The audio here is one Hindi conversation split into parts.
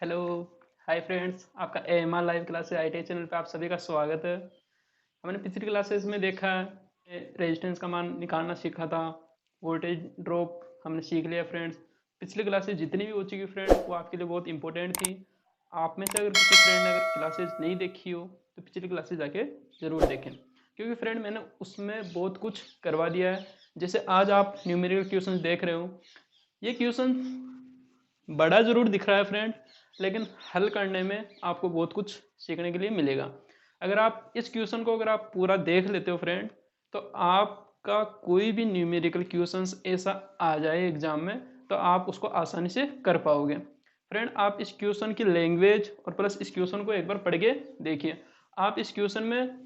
हेलो। हाय फ्रेंड्स, आपका AMR live classes IT channel पे आप सभी का स्वागत है। हमने पिछली क्लासेस में देखा रेजिस्टेंस का मान निकालना सीखा था। वोल्टेज ड्रॉप हमने सीख लिया फ्रेंड्स। पिछली क्लासेस जितनी भी हो चुकी फ्रेंड्स वो आपके लिए बहुत इंपॉर्टेंट थी। आप में से अगर किसी फ्रेंड ने अगर क्लासेस नहीं देखी हो तो पिछली क्लासेस जाके ज़रूर देखें, क्योंकि फ्रेंड मैंने उसमें बहुत कुछ करवा दिया है। जैसे आज आप न्यूमेरिकल क्वेश्चन देख रहे हो, ये क्वेश्चन बड़ा ज़रूर दिख रहा है फ्रेंड, लेकिन हल करने में आपको बहुत कुछ सीखने के लिए मिलेगा। अगर आप इस क्वेश्चन को अगर आप पूरा देख लेते हो फ्रेंड, तो आपका कोई भी न्यूमेरिकल क्वेश्चंस ऐसा आ जाए एग्जाम में तो आप उसको आसानी से कर पाओगे। फ्रेंड, आप इस क्वेश्चन की लैंग्वेज और प्लस इस क्वेश्चन को एक बार पढ़ के देखिए। आप इस क्वेश्चन में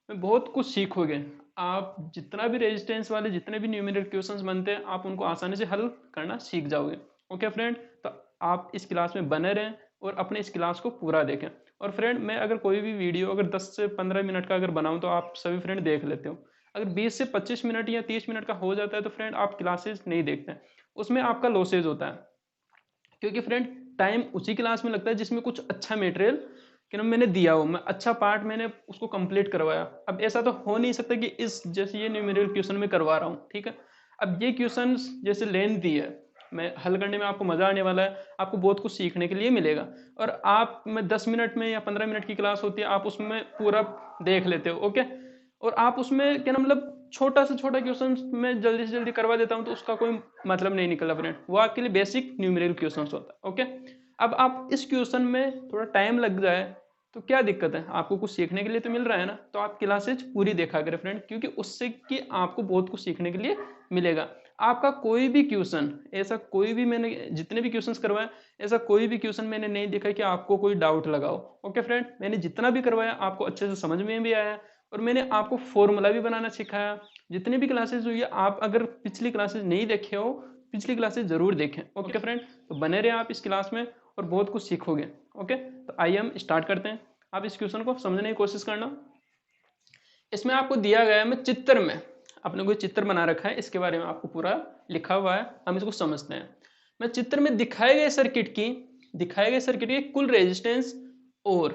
बहुत कुछ सीखोगे। आप जितना भी रेजिस्टेंस वाले जितने भी न्यूमेरिकल क्वेश्चंस बनते हैं आप उनको आसानी से हल करना सीख जाओगे। ओके फ्रेंड, तो आप इस क्लास में बने रहें और अपने इस क्लास को पूरा देखें। और फ्रेंड, मैं अगर कोई भी वीडियो अगर 10 से 15 मिनट का अगर बनाऊं तो आप सभी फ्रेंड देख लेते हो। अगर 20 से 25 मिनट या 30 मिनट का हो जाता है तो फ्रेंड आप क्लासेस नहीं देखते हैं, उसमें आपका लॉसेज होता है। क्योंकि फ्रेंड, टाइम उसी क्लास में लगता है जिसमें कुछ अच्छा मटेरियल कि ना मैंने दिया हो, मैं अच्छा पार्ट मैंने उसको कंप्लीट करवाया। अब ऐसा तो हो नहीं सकता कि इस जैसे ये न्यूमेरिकल क्वेश्चन में करवा रहा हूँ, ठीक है। अब ये क्वेश्चन जैसे लेंथ दी है, मैं हल करने में आपको मजा आने वाला है, आपको बहुत कुछ सीखने के लिए मिलेगा। और आप में 10 मिनट में या 15 मिनट की क्लास होती है, आप उसमें पूरा देख लेते हो, ओके। और आप उसमें क्या ना मतलब छोटा से छोटा क्वेश्चन मैं जल्दी से जल्दी करवा देता हूँ तो उसका कोई मतलब नहीं निकला फ्रेंड। वो आपके लिए बेसिक न्यूमेरिकल क्वेश्चन होता है, ओके। अब आप इस क्वेश्चन में थोड़ा टाइम लग जाए तो क्या दिक्कत है, आपको कुछ सीखने के लिए तो मिल रहा है ना। तो आप क्लासेज पूरी देखा करें फ्रेंड, क्योंकि उससे कि आपको बहुत कुछ सीखने के लिए मिलेगा। आपका कोई भी क्वेश्चन ऐसा कोई भी मैंने जितने भी क्वेश्चंस करवाए ऐसा कोई भी क्वेश्चन मैंने नहीं देखा कि आपको कोई डाउट लगाओ। ओके फ्रेंड, मैंने जितना भी करवाया आपको अच्छे से समझ में भी आया और मैंने आपको फॉर्मूला भी बनाना सिखाया। जितनी भी क्लासेस हुई है, आप अगर पिछली क्लासेस नहीं देखे हो पिछली क्लासेस जरूर देखें, ओके फ्रेंड। तो बने रहे आप इस क्लास में और बहुत कुछ सीखोगे। ओके, तो आइए हम स्टार्ट करते हैं। आप इस क्वेश्चन को समझने की कोशिश करना। इसमें आपको दिया गया है, मैं चित्र में अपने कोई चित्र बना रखा है, इसके बारे में आपको पूरा लिखा हुआ है, हम इसको समझते हैं। मैं चित्र में दिखाए गए सर्किट की कुल रेजिस्टेंस और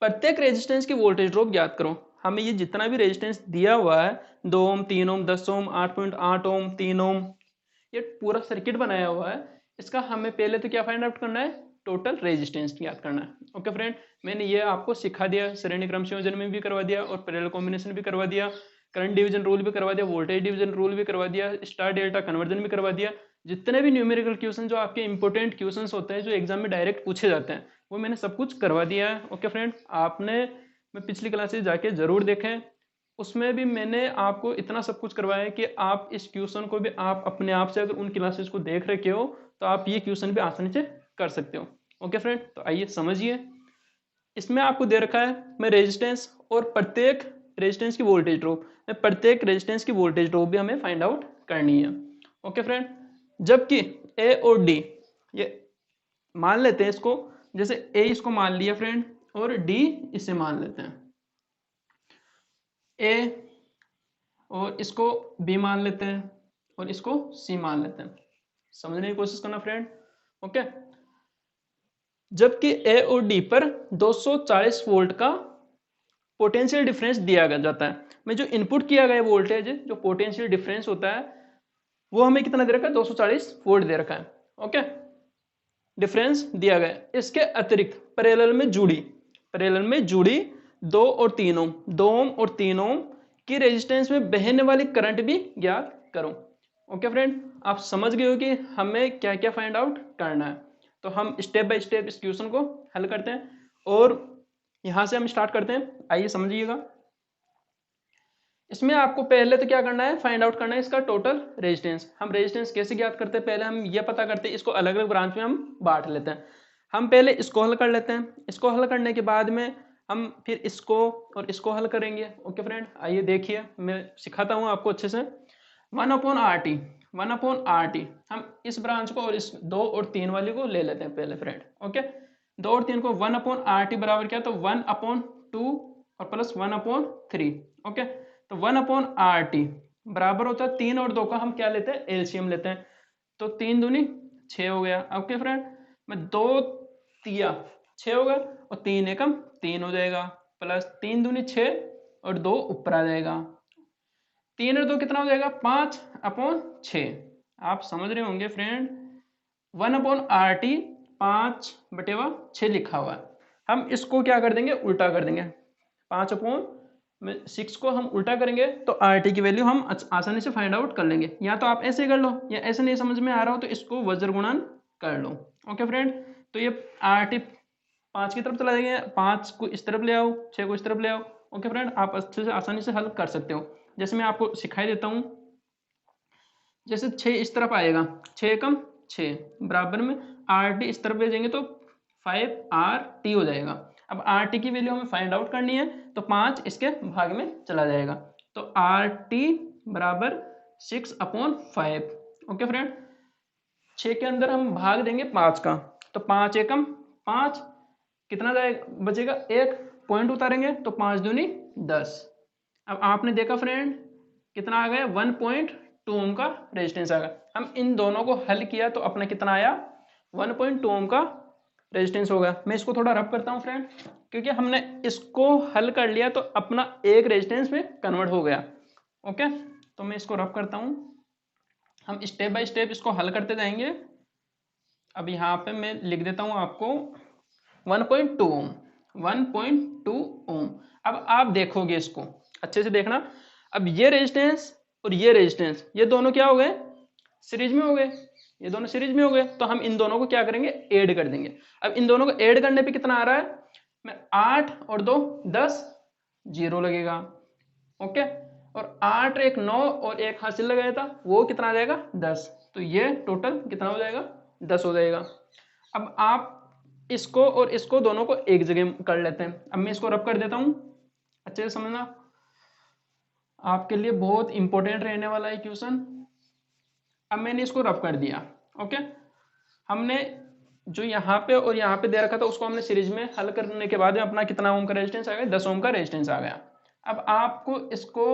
प्रत्येक रेजिस्टेंस की वोल्टेज ड्रॉप ज्ञात करो। हमें ये जितना भी रेजिस्टेंस दिया हुआ है, 2 ओम, 3 ओम, 10 ओम, 8.8 ओम, 3 ओम, ये पूरा सर्किट बनाया हुआ है। इसका हमें पहले तो क्या फाइंड आउट करना है, टोटल रेजिस्टेंस याद करना है। ओके फ्रेंड, मैंने ये आपको सिखा दिया, श्रेणी क्रम संयोजन में भी करवा दिया और पैरेलल कॉम्बिनेशन भी करवा दिया, करंट डिवीजन रूल भी करवा दिया, वोल्टेज डिवीजन रूल भी करवा दिया, स्टार डेल्टा कन्वर्जन भी करवा दिया। जितने भी न्यूमेरिकल क्वेश्चन जो आपके इंपॉर्टेंट क्वेश्चन होते हैं जो एग्जाम में डायरेक्ट पूछे जाते हैं वो मैंने सब कुछ करवा दिया है। ओके फ्रेंड, आपने मैं पिछली क्लासेस जाके जरूर देखें, उसमें भी मैंने आपको इतना सब कुछ करवाया है कि आप इस क्वेश्चन को भी आप अपने आप से अगर उन क्लासेस को देख रखे हो तो आप ये क्वेश्चन भी आसानी से कर सकते हो। ओके फ्रेंड, तो आइए समझिए। इसमें आपको दे रखा है मैं रेजिस्टेंस और प्रत्येक रेजिस्टेंस की वोल्टेज ड्रॉप, मैं प्रत्येक रेजिस्टेंस की वोल्टेज ड्रॉप भी हमें फाइंड आउट करनी है। ओके फ्रेंड, जबकि ए और डी ये मान लेते हैं इसको, जैसे ए इसको मान लिया फ्रेंड और डी इसे मान लेते हैं, ए और इसको बी मान लेते हैं और इसको सी मान लेते हैं। समझने की कोशिश करना फ्रेंड, ओके। जबकि ए और डी पर 240 वोल्ट का पोटेंशियल डिफरेंस दिया जाता है। मैं जो इनपुट किया गया वोल्टेज जो पोटेंशियल डिफरेंस होता है वो हमें कितना दे रखा है, 240 वोल्ट दे रखा है, ओके। डिफरेंस दिया गया, इसके अतिरिक्त पैरेलल में जुड़ी 2 और 3 ओम 2 ओम और 3 ओम की रेजिस्टेंस में बहने वाली करंट भी ज्ञात करो। ओके फ्रेंड, आप समझ गए हो कि हमें क्या क्या फाइंड आउट करना है। तो हम स्टेप बाय स्टेप इस क्वेश्चन को हल करते हैं और यहां से हम स्टार्ट करते हैं, आइए समझिएगा। इसमें आपको पहले तो क्या करना है, फाइंड आउट करना है इसका टोटल रेजिस्टेंस। हम रेजिस्टेंस कैसे ज्ञात करते हैं, पहले हम ये पता करते हैं, इसको अलग अलग ब्रांच में हम बांट लेते हैं। हम पहले इसको हल कर लेते हैं, इसको हल करने के बाद में हम फिर इसको और इसको हल करेंगे। ओके फ्रेंड, आइए देखिए, मैं सिखाता हूँ आपको अच्छे से। 1/RT 1/RT, हम इस ब्रांच को और इस 2 और 3 वाली को ले लेते हैं पहले फ्रेंड, ओके। 2 और 3 को 1/RT बराबर क्या, तो 1/2 और प्लस 1/3, ओके। तो 1/RT बराबर होता है 3 और 2 का हम क्या लेते हैं, एलसीएम लेते हैं। तो 3 दूनी 6 हो गया, ओके फ्रेंड। मैं 2 तिया 6 होगा और 3 एकम 3 हो जाएगा, प्लस 3 दूनी 6 और 2 ऊपर आ जाएगा, 3 और 2 कितना हो जाएगा 5/6। आप समझ रहे होंगे फ्रेंड, 1/RT 5/6 लिखा हुआ है। हम इसको क्या कर देंगे, उल्टा कर देंगे, 5/6 को हम उल्टा करेंगे तो RT की वैल्यू हम आसानी से फाइंड आउट कर लेंगे। या तो आप ऐसे कर लो, या ऐसे नहीं समझ में आ रहा हो तो इसको वज्र गुणन कर लो। ओके फ्रेंड, तो ये RT 5 की तरफ चला जाएंगे, 5 को इस तरफ ले आओ, 6 को इस तरफ ले आओ। ओके फ्रेंड, आप अच्छे से आसानी से हल कर सकते हो। जैसे मैं आपको सिखाई देता हूँ, जैसे 6 इस तरफ आएगा, 6 एकम 6 बराबर में RT इस तरफ भेजेंगे तो 5RT हो जाएगा। अब RT की वैल्यू हमें फाइंड आउट करनी है तो 5 इसके भाग में चला जाएगा, तो RT बराबर 6/5। ओके फ्रेंड, 6 के अंदर हम भाग देंगे 5 का, तो 5 एकम 5, कितना जाएगा बचेगा, 1 पॉइंट उतारेंगे तो 5 दूनी 10। अब आपने देखा फ्रेंड कितना आ गया, 1.2 ओम का रेजिस्टेंस आ गया। हम इन दोनों को हल किया तो अपना कितना आया, 1.2 ओम का रेजिस्टेंस हो गया। मैं इसको थोड़ा रफ करता हूँ फ्रेंड, क्योंकि हमने इसको हल कर लिया तो अपना एक रेजिस्टेंस में कन्वर्ट हो गया। ओके, तो मैं इसको रफ करता हूँ, हम स्टेप बाय स्टेप इसको हल करते जाएंगे। अब यहाँ पे मैं लिख देता हूँ आपको 1.2 ओम, 1.2 ओम। अब आप देखोगे इसको अच्छे से देखना, अब ये रेजिस्टेंस और ये रेजिस्टेंस, ये दोनों क्या हो गए, सीरीज में हो गए, ये दोनों सीरीज में हो गए, तो हम इन दोनों को क्या करेंगे, ऐड कर देंगे। अब इन दोनों को ऐड करने पे कितना आ रहा है, मैं 8 और 2 10, 0 लगेगा। ओके, और 8 एक 9 और एक हासिल लगाया था, वो कितना आ जाएगा 10, तो ये टोटल कितना हो जाएगा 10 हो जाएगा। अब आप इसको और इसको दोनों को एक जगह कर लेते हैं। अब मैं इसको रब कर देता हूं, अच्छे से समझना, आपके लिए बहुत इंपॉर्टेंट रहने वाला है क्वेश्चन। अब मैंने इसको रब कर दिया। ओके, हमने जो यहाँ पे और यहाँ पे दे रखा था उसको हमने सीरीज में हल करने के बाद में अपना कितना ओम का रेजिस्टेंस आ गया, 10 ओम का रेजिस्टेंस आ गया। अब आपको इसको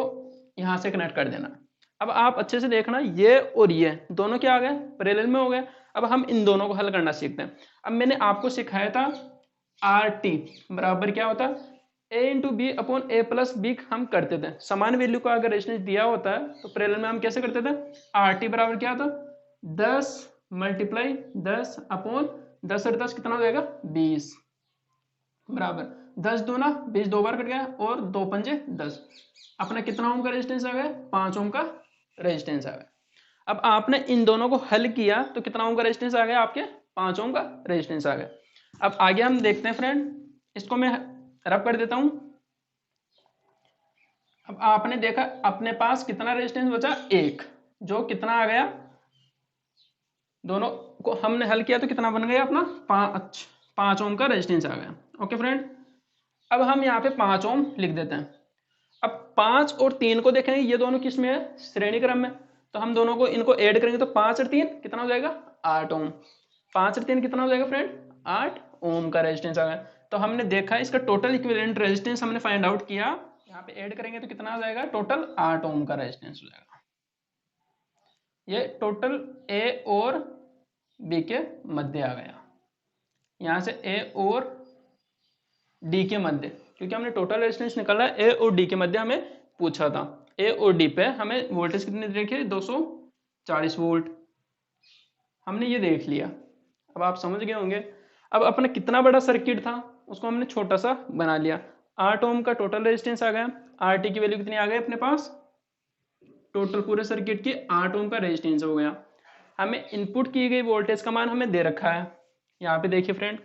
यहाँ से कनेक्ट कर देना। अब आप अच्छे से देखना, ये और ये दोनों क्या आ गए, पैरेलल में हो गए। अब हम इन दोनों को हल करना सीखते हैं। अब मैंने आपको सिखाया था RT बराबर क्या होता है, A into b upon a plus b हम करते थे। समान वैल्यू का अगर रेजिस्टेंस दिया होता है तो पैरेलल में हम कैसे करते थे, RT बराबर क्या होता, 10 मल्टीप्लाई 10 अपॉन 10 और 10 कितना हो जाएगा 20, बराबर 10 दूना 20, 2 बार कट गया और 2 पंजे 10। अपना कितना ओम का रेजिस्टेंस आ गया, 5 ओम का रेजिस्टेंस आ गया। अब आपने इन दोनों को हल किया तो कितना ओम का रेजिस्टेंस आ गया, आपके 5 ओम का रेजिस्टेंस आ गया। अब आगे हम देखते हैं फ्रेंड, इसको मैं रब कर देता हूं। अब आपने देखा अपने पास कितना रेजिस्टेंस बचा, 1, जो कितना आ गया, दोनों को हमने हल किया तो कितना बन गया अपना 5 ओम का रेजिस्टेंस आ गया। ओके फ्रेंड, अब हम यहाँ पे 5 ओम लिख देते हैं। अब 5 और 3 को देखेंगे, ये दोनों किस में है, श्रेणी क्रम में, तो हम दोनों को इनको ऐड करेंगे तो 5 और 3 कितना हो जाएगा 8 ओम। 5 और 3 कितना हो जाएगा फ्रेंड, 8 ओम का रेजिस्टेंस आ गया। तो हमने देखा इसका टोटल इक्विवेलेंट रेजिस्टेंस हमने फाइंड आउट किया, यहाँ पे ऐड करेंगे तो कितना हो जाएगा, टोटल 8 ओम का रेजिस्टेंस हो जाएगा। ये टोटल ए और बी के मध्य आ गया, यहाँ से ए और डी के मध्य, क्योंकि हमने टोटल रेजिस्टेंस निकाला है, ए और डी के मध्य हमें पूछा था। ए और डी पे हमें वोल्टेज कितनी देखी, 240 वोल्ट, हमने ये देख लिया। अब आप समझ गए होंगे। अब अपना कितना बड़ा सर्किट था उसको हमने छोटा सा बना लिया। 8 ओम का टोटल रेजिस्टेंस आ गया, RT की वैल्यू कितनी आ गई अपने पास, टोटल पूरे सर्किट की 8 ओम का रेजिस्टेंस हो गया। हमें इनपुट की गई वोल्टेज का मान हमें दे रखा है, यहाँ पे देखिए फ्रेंड,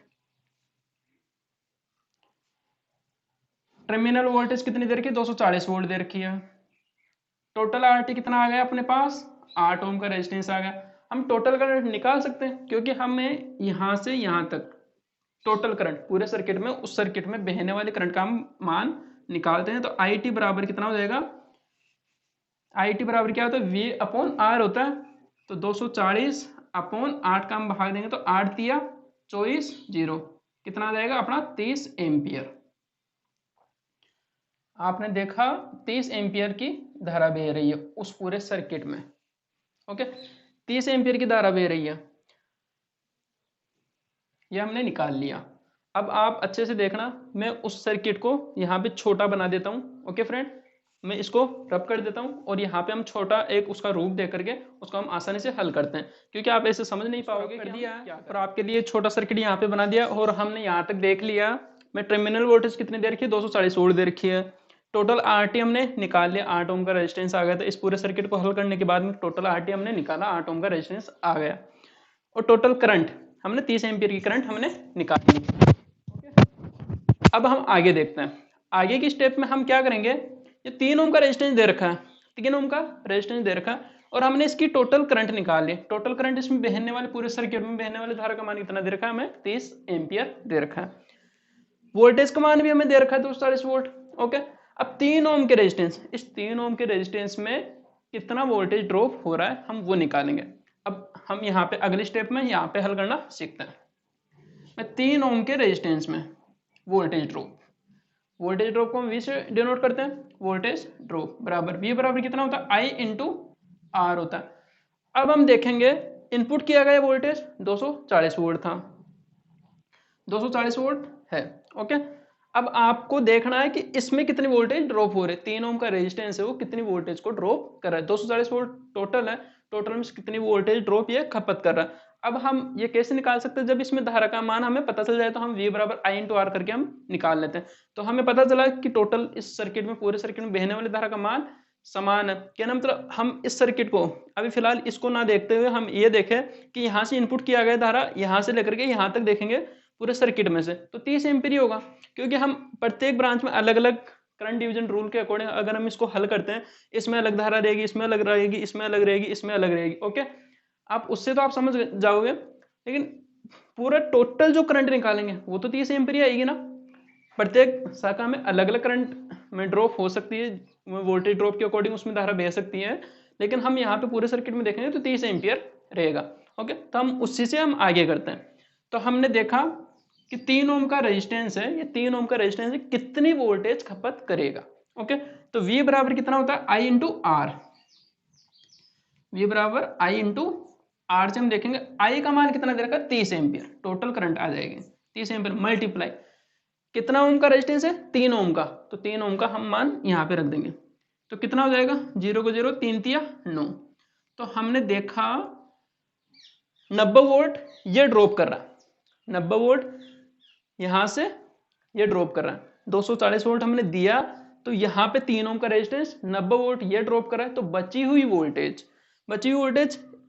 टर्मिनल वोल्टेज कितनी दे रखी है, 240 वोल्ट दे रखी है। टोटल RT कितना आ गया अपने पास, 8 ओम का रेजिस्टेंस आ गया। हम टोटल करंट निकाल सकते हैं, क्योंकि हमें यहां से यहां तक टोटल करंट पूरे सर्किट में, उस सर्किट में बहने वाले करंट का हम मान निकालते हैं। तो IT बराबर कितना हो जाएगा, IT बराबर क्या होता है, V अपॉन R होता है। तो 240 अपॉन 8 का हम भाग देंगे तो 8 दिया 24, 0 कितना आ जाएगा अपना 30 एम्पियर। आपने देखा 30 एम्पियर की धारा बह रही है उस पूरे सर्किट में। ओके, 30 एम्पियर की धारा बह रही है। ये हमने निकाल लिया। अब आप अच्छे से देखना, मैं उस सर्किट को यहाँ पे छोटा बना देता हूँ। ओके फ्रेंड, मैं इसको रब कर देता हूँ और यहाँ पे हम छोटा एक उसका रूप दे करके उसको हम आसानी से हल करते हैं, क्योंकि आप ऐसे समझ नहीं पाओगे कर दिया है। और आपके लिए छोटा सर्किट यहाँ पे बना दिया और हमने यहाँ तक देख लिया। मैं टर्मिनल वोल्टेज कितनी दे रखी है, 240 वोल्ट दे रखी है। टोटल आरटी हमने निकाल लिया, 8 ओम का रेजिस्टेंस आ गया था। इस पूरे सर्किट को हल करने के बाद में टोटल आरटी हमने निकाला, 8 ओम का रेजिस्टेंस आ गया। और टोटल करंट हमने 30 एम्पियर की करंट हमने निकाल ली। अब हम आगे देखते हैं, आगे की स्टेप में हम क्या करेंगे। ये 3 ओम का रेजिस्टेंस दे रखा है, 3 ओम का रेजिस्टेंस दे रखा है और हमने इसकी टोटल करंट निकाल ली। टोटल करंट इसमें बहने वाले पूरे सर्किट में बहने वाली धारा का मान कितना दे रखा है, हमें 30 एम्पियर दे रखा है। वोल्टेज का मान भी हमें दे रखा है 240 वोल्ट। ओके, अब 3 ओम के रेजिस्टेंस, इस 3 ओम के रेजिस्टेंस में कितना वोल्टेज ड्रॉप हो रहा है हम वो निकालेंगे। अब हम यहाँ पे अगले स्टेप में यहाँ पे हल करना सीखते हैं। मैं 3 ओम के रेजिस्टेंस में वोल्टेज ड्रॉप, वोल्टेज ड्रॉप को हम V से डिनोट करते हैं। वोल्टेज ड्रॉप बराबर V बराबर कितना होता है, I इंटू R होता है। अब हम देखेंगे इनपुट किया गया वोल्टेज 240 वोल्ट था, 240 वोल्ट है। ओके, अब आपको देखना है कि इसमें कितनी वोल्टेज ड्रॉप हो रही है। 3 ओम का रेजिस्टेंस है वो कितनी वोल्टेज को ड्रॉप कर रहा है, 240 वोल्ट टोटल है, टोटल में कितनी वोल्टेज ड्रॉप ये खपत कर रहा है। अब हम ये कैसे निकाल सकते हैं, जब इसमें धारा का मान हमें पता चल जाए तो हम V बराबर I इंटू R करके हम निकाल लेते हैं। तो हमें पता चला कि टोटल इस सर्किट में, पूरे सर्किट में बहने वाली धारा का मान समान है। क्या ना, मतलब हम इस सर्किट को अभी फिलहाल इसको ना देखते हुए हम ये देखें कि यहाँ से इनपुट किया गया धारा यहाँ से लेकर के यहाँ तक देखेंगे पूरे सर्किट में से, तो 30 एम्पीयर ही होगा, क्योंकि हम प्रत्येक ब्रांच में अलग अलग करंट डिवीजन रूल के अकॉर्डिंग अगर हम इसको हल करते हैं, इसमें अलग धारा रहेगी, इसमें अलग रहेगी, इसमें अलग रहेगी, इसमें अलग रहेगी। ओके, आप उससे तो आप समझ जाओगे, लेकिन पूरा टोटल जो करंट निकालेंगे वो तो 30 एम्पीयर आएगी ना। प्रत्येक शाखा में अलग अलग करंट में ड्रॉप हो सकती है, वोल्टेज ड्रॉप के अकॉर्डिंग उसमें धारा बह सकती है, लेकिन हम यहाँ पे पूरे सर्किट में देखेंगे तो 30 एम्पीयर रहेगा। ओके, तो हम उसी से हम आगे करते हैं। तो हमने देखा कि 3 ओम का रेजिस्टेंस है, ये 3 ओम का रेजिस्टेंस है, कितनी वोल्टेज खपत करेगा। ओके, तो V बराबर कितना होता है, I इंटू R। V बराबर I इंटू R से हम देखेंगे I का मान कितना दे रखा है, 30 एम्पियर, टोटल करंट आ जाएगी 30 एम्पियर मल्टीप्लाई कितना ओम का रेजिस्टेंस है, 3 ओम का, तो 3 ओम का हम मान यहाँ पे रख देंगे, तो कितना हो जाएगा, 0 को 0 3 तिया 9। तो हमने देखा 90 वोल्ट ये ड्रॉप कर रहा है, 90 वोल्ट यहाँ से ये ड्रॉप कर रहा है, 240 वोल्ट हमने दिया, तो यहाँ पे 3 ओम का रेजिस्टेंस 90 वोल्ट ये ड्रॉप कर रहा है, तो बची हुई वोल्टेज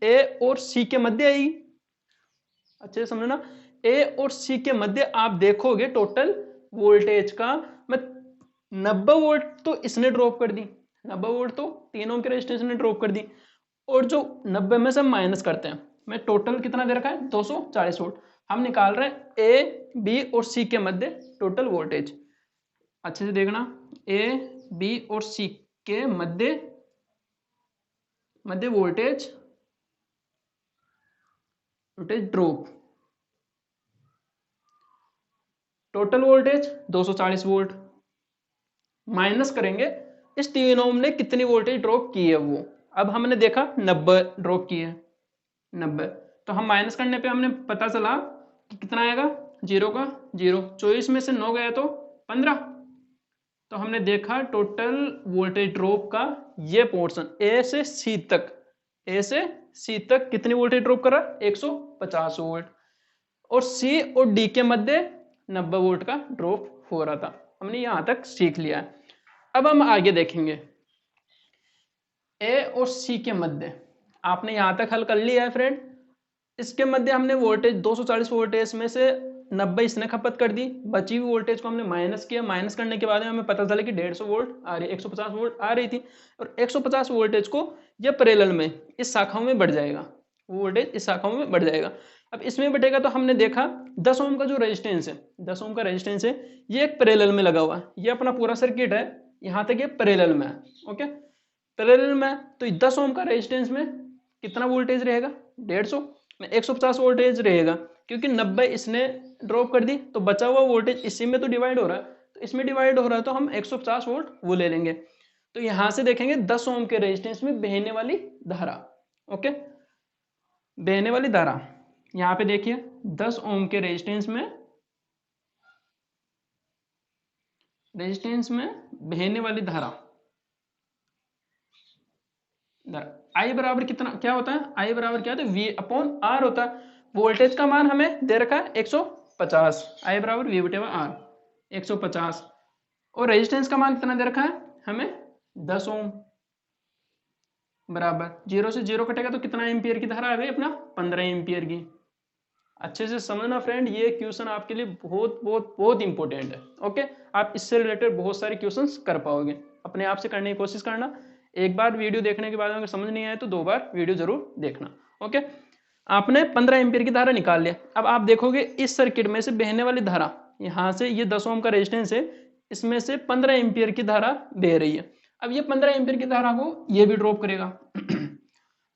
A और C के मध्य आएगी। अच्छे से समझना, A और C के मध्य आप देखोगे टोटल वोल्टेज का, मैं 90 वोल्ट तो इसने ड्रॉप कर दी, 90 वोल्ट तो 3 ओम के रेजिस्टेंस ने ड्रॉप कर दी, और जो 90 में से हम माइनस करते हैं, मैं टोटल कितना दे रखा है, 240 वोल्ट। हम निकाल रहे हैं A, B और C के मध्य टोटल वोल्टेज। अच्छे से देखना, A, B और C के मध्य voltage drop, total voltage 240 volt, minus करेंगे इस 3 ओम ने कितनी वोल्टेज ड्रॉप की है वो। अब हमने देखा 90 ड्रॉप की है, 90, तो हम माइनस करने पे हमने पता चला कि कितना आएगा, 0 का 0, 24 में से 9 गया तो 15। तो हमने देखा टोटल वोल्टेज ड्रॉप का ये पोर्शन A से C तक, A से C तक कितनी वोल्टेज ड्रॉप कर रहा है, 150 वोल्ट, और C और D के मध्य 90 वोल्ट का ड्रॉप हो रहा था। हमने यहां तक सीख लिया है। अब हम आगे देखेंगे A और C के मध्य, आपने यहां तक हल कर लिया है फ्रेंड। इसके मध्य हमने वोल्टेज 240 वोल्टेज में से 90 इसने खपत कर दी, बची हुई वोल्टेज को हमने माइनस किया, माइनस करने के बाद में हमें पता चला कि 150 वोल्ट आ रही, 150 वोल्ट आ रही थी, और 150 वोल्टेज को यह पैरेलल में इस शाखाओं में बढ़ जाएगा, वोल्टेज इस शाखाओं में बढ़ जाएगा। अब इसमें बढ़ेगा तो हमने देखा 10 ओम का जो रेजिस्टेंस है, 10 ओम का रेजिस्टेंस है, ये एक पैरेलल में लगा हुआ है, ये अपना पूरा सर्किट है, यहाँ तक ये पैरेलल में है। ओके, पैरेलल में, तो 10 ओम का रेजिस्टेंस में कितना वोल्टेज रहेगा, 150 में 150 वोल्टेज रहेगा, क्योंकि 90 इसने ड्रॉप कर दी, तो बचा हुआ वोल्टेज इसी में तो डिवाइड हो रहा है, तो इसमें डिवाइड हो रहा है, तो हम 150 वोल्ट वो ले लेंगे। तो यहां से देखेंगे 10 ओम के रेजिस्टेंस में बहने वाली धारा। ओके, बहने वाली धारा यहाँ पे देखिए 10 ओम के रेजिस्टेंस में बहने वाली धारा आई बराबर कितना क्या होता है, आई बराबर क्या होता है, वी अपॉन आर होता है। वोल्टेज का मान हमें दे रखा है 150, आई बराबर वी बटे आर 150, और रेजिस्टेंस का मान कितना दे रखा है हमें 10 ओम, बराबर 0 से 0 कटेगा तो कितना एम्पियर की धारा आ गई अपना 15 एम्पियर की। अच्छे से समझना फ्रेंड, ये क्वेश्चन आपके लिए बहुत बहुत बहुत इंपॉर्टेंट है। ओके, आप इससे रिलेटेड बहुत सारे क्वेश्चंस कर पाओगे, अपने आप से करने की कोशिश करना। एक बार वीडियो देखने के बाद अगर समझ नहीं आए तो 2 बार वीडियो जरूर देखना। ओके, आपने 15 एम्पियर की धारा निकाल लिया। अब आप देखोगे इस सर्किट में से बहने वाली धारा, यहाँ से ये 10 ओम का रेजिस्टेंस है, इसमें से 15 एम्पियर की धारा बह रही है। अब ये 15 एम्पियर की धारा को ये भी ड्रॉप करेगा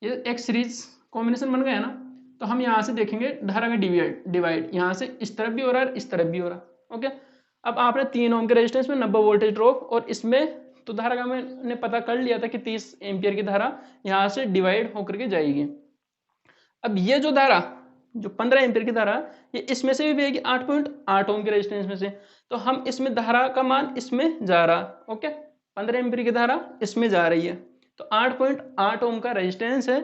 ये एक सीरीज कॉम्बिनेशन बन गया ना, तो हम यहाँ से देखेंगे धारा का डिवाइड यहाँ से इस तरफ भी हो रहा है, इस तरफ भी हो रहा है। ओके, अब आपने 3 ओम के रेजिस्टेंस में 90 वोल्टेज ड्रॉप, और इसमें तो धारा का मैंने पता कर लिया था कि 30 एम्पियर की धारा यहाँ से डिवाइड होकर के जाएगी। अब ये जो धारा जो 15 एम्पियर की धारा ये इसमें से भी बहेगी 8.8 ओम के रेजिस्टेंस में से, तो हम इसमें धारा का मान इसमें जा रहा। ओके, 15 एम्पियर की धारा इसमें जा रही है, तो 8.8 ओम का रेजिस्टेंस है,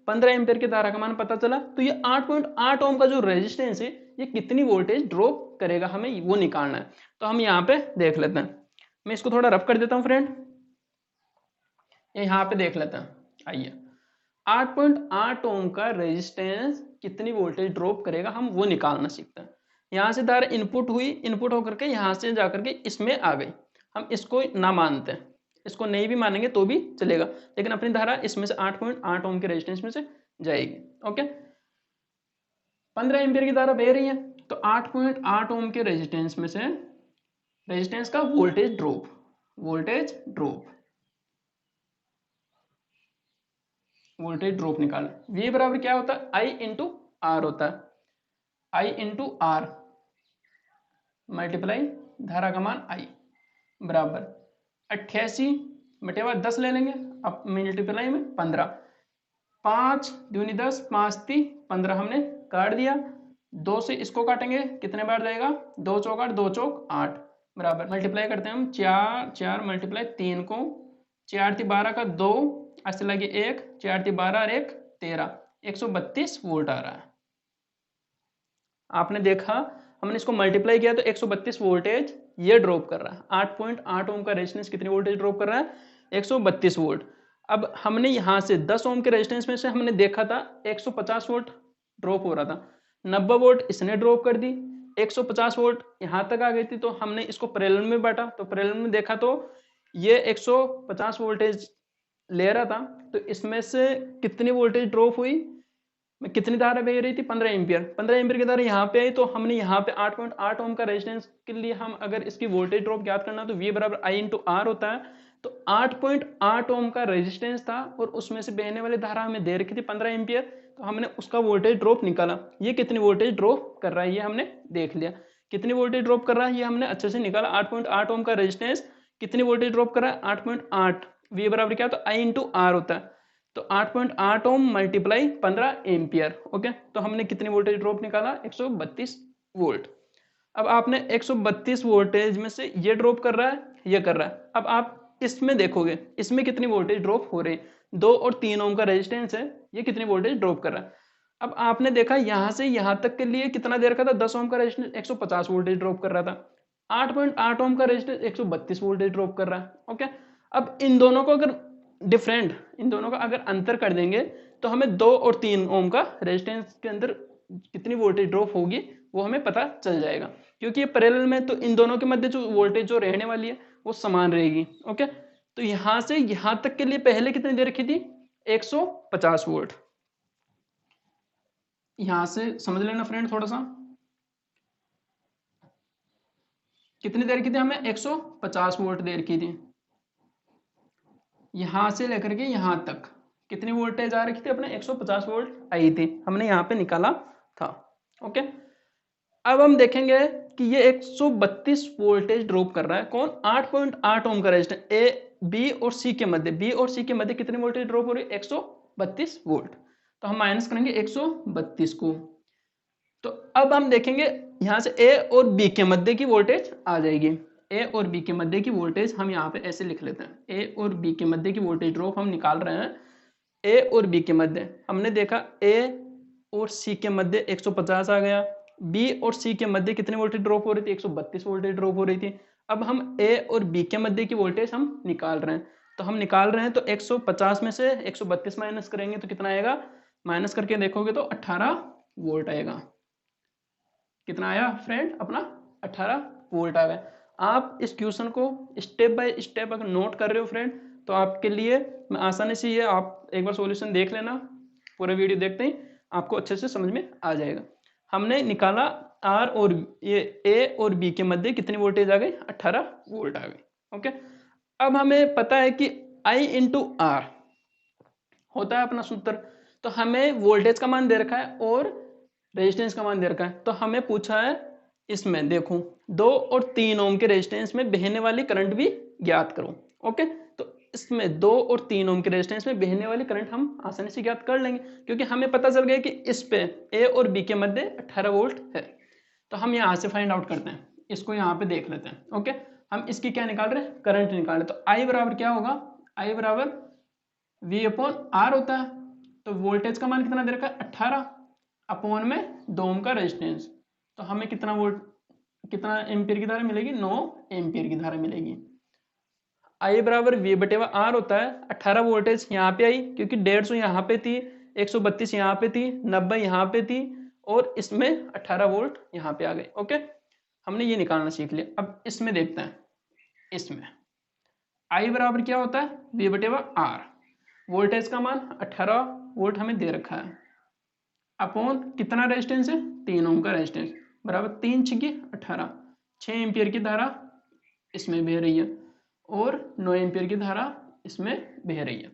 15 एम्पियर की धारा का मान पता चला। तो ये 8.8 ओम का जो रेजिस्टेंस है ये कितनी वोल्टेज ड्रॉप करेगा हमें वो निकालना है। तो हम यहाँ पे देख लेते हैं, मैं इसको थोड़ा रफ कर देता हूँ फ्रेंड, यहाँ पे देख लेते हैं। आइए, 8.8 ओम का रेजिस्टेंस कितनी वोल्टेज ड्रॉप करेगा हम वो निकालना सीखते हैं। यहाँ से धारा इनपुट हुई, इनपुट होकर के यहाँ से जाकर के इसमें आ गई, हम इसको ना मानते हैं, इसको नहीं भी मानेंगे तो भी चलेगा, लेकिन अपनी धारा इसमें से 8.8 ओम के रेजिस्टेंस में से जाएगी। ओके, 15 एम्पियर की धारा बह रही है, तो 8.8 ओम के रेजिस्टेंस में से रेजिस्टेंस का वोल्टेज ड्रॉप निकाल। V बराबर क्या होता है, I इंटू आर होता है, I इंटू आर मल्टीप्लाई धारा का मान I बराबर 88 बटेवा 10 ले लेंगे, अब मल्टीप्लाई में 15, 5 दूनी 10, 5 ती 15 हमने काट दिया, 2 से इसको काटेंगे कितने बार जाएगा, 2 चौक 8, 2 चौक 8 बराबर मल्टीप्लाई करते हैं हम 4 मल्टीप्लाई 3 को, 4 ती 12 का 2 ऐसे लगे 1, 4 ती 12 और 1 13, 132 वोल्ट आ रहा है। आपने देखा हमने इसको मल्टीप्लाई किया तो 132 वोल्टेज ये ड्रॉप कर रहा है। 8.8 ओम का रेजिस्टेंस कितनी वोल्टेज ड्रॉप कर रहा है, 132 वोल्ट। अब हमने यहाँ से 10 ओम के रेजिस्टेंस में से हमने देखा था 150 वोल्ट ड्रॉप हो रहा था, 90 वोल्ट इसने ड्रॉप कर दी, 150 वोल्ट यहाँ तक आ गई थी, तो हमने इसको पैरेलल में बांटा, तो पैरेलल में देखा तो ये 150 वोल्टेज ले रहा था, तो इसमें से कितनी वोल्टेज ड्रॉप हुई, कितनी धारा बह रही थी 15 एम्पियर, 15 एम्पियर की धारा यहाँ पे आई, तो हमने यहाँ पे 8.8 ओम का रेजिस्टेंस के लिए हम अगर इसकी वोल्टेज ड्रॉप ज्ञात करना तो V बराबर I इंटू आर होता है। तो 8.8 ओम का रेजिस्टेंस था और उसमें से बहने वाली धारा हमें दे रखी थी 15 एम्पियर, तो हमने उसका वोल्टेज ड्रॉप निकाला। ये कितनी वोल्टेज ड्रॉप कर रहा है ये हमने देख लिया, कितनी वोल्टेज ड्रॉप कर रहा है ये हमने अच्छे से निकाला। 8.8 ओम का रेजिस्टेंस कितनी वोल्टेज ड्रॉप कर रहा है 8.8, V बराबर क्या, तो I इंटू आर होता है, तो 8.8 ओम मल्टीप्लाई 15 एम्पियर। ओके, तो हमने कितनी वोल्टेज ड्रॉप निकाला 132 वोल्ट। अब आपने 132 वोल्टेज में से ये ड्रॉप कर रहा है, ये कर रहा है। अब आप इसमें देखोगे इसमें कितनी वोल्टेज ड्रॉप हो रही है, 2 और 3 ओम का रेजिस्टेंस है, ये कितनी वोल्टेज ड्रॉप कर रहा है। अब आपने देखा यहाँ से यहाँ तक के लिए कितना दे रखा था, 10 ओम का रेजिस्टेंस 150 वोल्टेज ड्रॉप कर रहा था, 8.8 ओम का रेजिस्टेंस 132 वोल्टेज ड्रॉप कर रहा है। ओके, अब इन दोनों को अगर इन दोनों का अगर अंतर कर देंगे तो हमें 2 और 3 ओम का रेजिस्टेंस के अंदर कितनी वोल्टेज ड्रॉप होगी वो हमें पता चल जाएगा, क्योंकि ये पैरेलल में, तो इन दोनों के मध्य जो वोल्टेज जो रहने वाली है वो समान रहेगी। ओके, तो यहां से यहां तक के लिए पहले कितनी दे रखी थी 150 वोल्ट, यहां से समझ लेना फ्रेंड थोड़ा सा, कितनी दे रखी थी हमें 150 वोल्ट दे रखी थी, यहां से लेकर के यहां तक कितनी वोल्टेज आ रखी थी अपने 150 वोल्ट आई थी, हमने यहाँ पे निकाला था। ओके, अब हम देखेंगे कि ये 132 वोल्टेज ड्रॉप कर रहा है कौन, 8.8 ओम का रेजिस्टेंस, ए बी और सी के मध्य कितनी वोल्टेज ड्रॉप हो रही है 132 वोल्ट। तो हम माइनस करेंगे 132 को, तो अब हम देखेंगे यहाँ से ए और बी के मध्य की वोल्टेज आ जाएगी। ए और बी के मध्य की वोल्टेज हम यहाँ पे ऐसे लिख लेते हैं, ए और बी के मध्य की वोल्टेज ड्रॉप हम निकाल रहे हैं। ए और बी के मध्य हमने देखा ए और सी के मध्य 150 आ गया, बी और सी के मध्य कितनी वोल्टेज ड्रॉप हो रही थी, 132 वोल्टेज ड्रॉप हो रही थी। अब हम ए और बी के मध्य की वोल्टेज हम निकाल रहे हैं, तो हम निकाल रहे हैं तो 150 में से 132 माइनस करेंगे तो कितना आएगा, माइनस करके देखोगे तो 18 वोल्ट आएगा। कितना आया फ्रेंड अपना 18 वोल्ट आ गया। आप इस क्वेश्चन को स्टेप बाय स्टेप अगर नोट कर रहे हो फ्रेंड तो आपके लिए मैं आसानी से ये आप एक बार सॉल्यूशन देख लेना, पूरा वीडियो देखते ही आपको अच्छे से समझ में आ जाएगा। हमने निकाला आर और ये ए और बी के मध्य कितनी वोल्टेज आ गई, 18 वोल्ट आ गई। ओके, अब हमें पता है कि आई इंटू आर होता है अपना सूत्र, तो हमें वोल्टेज का मान दे रखा है और रेजिस्टेंस का मान दे रखा है। तो हमें पूछा है इसमें देखो 2 और 3 ओम के रेजिस्टेंस में बहने वाली करंट भी ज्ञात करो। ओके, तो इसमें 2 और 3 ओम के रेजिस्टेंस में बहने वाली करंट हम आसानी से ज्ञात कर लेंगे, क्योंकि हमें पता चल गया कि इस पे ए और बी के मध्य 18 वोल्ट है। तो हम यहाँ से फाइंड आउट करते हैं, इसको यहाँ पे देख लेते हैं। ओके, हम इसकी क्या निकाल रहे हैं, करंट निकाल रहे हैं। तो आई बराबर क्या होगा, आई बराबर वी अपॉन आर होता है। तो वोल्टेज का मान कितना दे रखा है, 18 अपॉन में 2 ओम का रेजिस्टेंस, तो हमें कितना वोल्ट कितना एम्पियर की धारा मिलेगी, 9 एम्पियर की धारा मिलेगी। आई बराबर वी बटेवा आर होता है, 18 वोल्टेज यहाँ पे आई क्योंकि 150 यहाँ पे थी, 132 यहाँ पे थी, 90 यहाँ पे थी और इसमें 18 वोल्ट यहाँ पे आ गए। ओके, हमने ये निकालना सीख लिया। अब इसमें देखते हैं, इसमें आई बराबर क्या होता है, वी बटेवा आर, वोल्टेज का मान 18 वोल्ट हमें दे रखा है, अपॉन कितना रेजिस्टेंस है, 3 ओम का रेजिस्टेंस, बराबर 3 छिकी 18, 6 एम्पियर की धारा इसमें बह रही है और 9 एम्पियर की धारा इसमें बह रही है।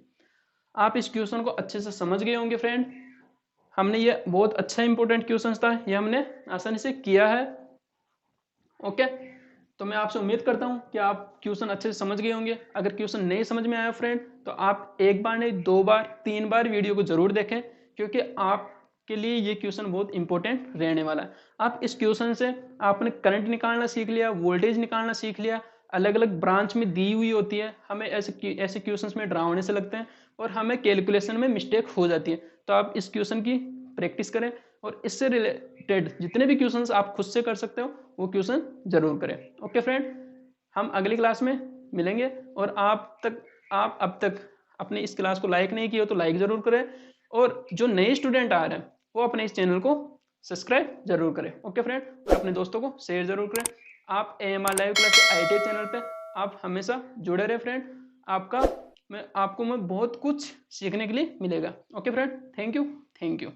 आप इस क्वेश्चन को अच्छे से समझ गए होंगे फ्रेंड। हमने ये बहुत अच्छा इंपॉर्टेंट क्वेश्चन था, ये हमने आसानी से किया है। ओके, तो मैं आपसे उम्मीद करता हूँ कि आप क्वेश्चन अच्छे से समझ गए होंगे। अगर क्वेश्चन नहीं समझ में आया फ्रेंड तो आप एक बार नहीं 2 बार 3 बार वीडियो को जरूर देखें, क्योंकि आपके लिए ये क्वेश्चन बहुत इंपॉर्टेंट रहने वाला है। आप इस क्वेश्चन से आपने करंट निकालना सीख लिया, वोल्टेज निकालना सीख लिया, अलग अलग ब्रांच में दी हुई होती है, हमें ऐसे क्वेश्चंस में डरावने से लगते हैं और हमें कैलकुलेशन में मिस्टेक हो जाती है। तो आप इस क्वेश्चन की प्रैक्टिस करें और इससे रिलेटेड जितने भी क्वेश्चंस आप खुद से कर सकते हो वो क्वेश्चन जरूर करें। ओके फ्रेंड, हम अगली क्लास में मिलेंगे और आप अब तक अपने इस क्लास को लाइक नहीं किया तो लाइक जरूर करें और जो नए स्टूडेंट आ रहे हैं वो अपने इस चैनल को सब्सक्राइब जरूर करें। ओके फ्रेंड, और अपने दोस्तों को शेयर जरूर करें। आप AMR live class IIT channel पे आप हमेशा जुड़े रहे फ्रेंड, आपको मैं बहुत कुछ सीखने के लिए मिलेगा। Okay friend, thank you.